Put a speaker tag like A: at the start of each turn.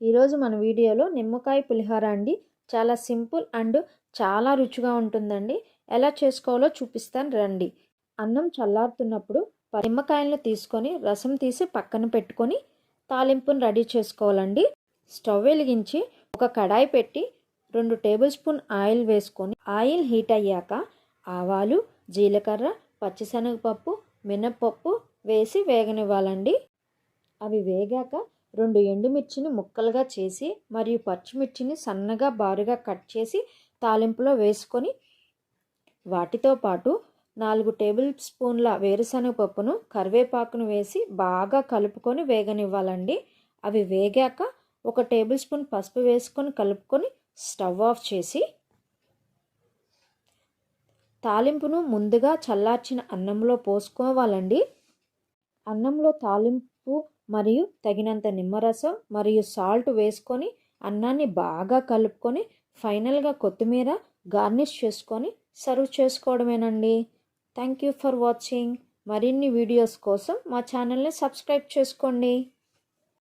A: ఈరోజు మన వీడియోలో నిమ్మకాయ పులిహోర అండి. చాలా సింపుల్ అండ్ చాలా రుచిగా ఉంటుందండి. ఎలా చేసుకోవాలో చూపిస్తాను రండి. అన్నం చల్లారుతున్నప్పుడు నిమ్మకాయలను తీసుకొని రసం తీసి పక్కన పెట్టుకొని తాలింపును రెడీ చేసుకోవాలండి. స్టవ్ వెలిగించి ఒక కడాయి పెట్టి 2 టేబుల్ స్పూన్ ఆయిల్ వేసుకొని ఆయిల్ హీట్ అయ్యాక ఆవాలు, జీలకర్ర, పచ్చిశనగపప్పు, మినప్పప్పు వేసి వేగనివ్వాలండి. అవి వేగాక 2 ఎండుమిర్చిని ముక్కలుగా చేసి మరియు పచ్చిమిర్చిని సన్నగా బారుగా కట్ చేసి తాలింపులో వేసుకొని వాటితో పాటు 4 టేబుల్ స్పూన్ల వేరుశనగ పప్పును కరివేపాకును వేసి బాగా కలుపుకొని వేగనివ్వాలండి. అవి వేగాక 1 టేబుల్ స్పూన్ పసుపు వేసుకొని కలుపుకొని స్టవ్ ఆఫ్ చేసి తాలింపును ముందుగా చల్లార్చిన అన్నంలో పోసుకోవాలండి. అన్నంలో తాలింపు మరియు తగినంత నిమ్మరసం మరియు సాల్ట్ వేసుకొని అన్నాన్ని బాగా కలుపుకొని ఫైనల్గా కొత్తిమీర గార్నిష్ చేసుకొని సర్వ్ చేసుకోవడమేనండి. Thank you for watching. మరిన్ని వీడియోస్ కోసం మా ఛానల్ని సబ్స్క్రైబ్ చేసుకోండి.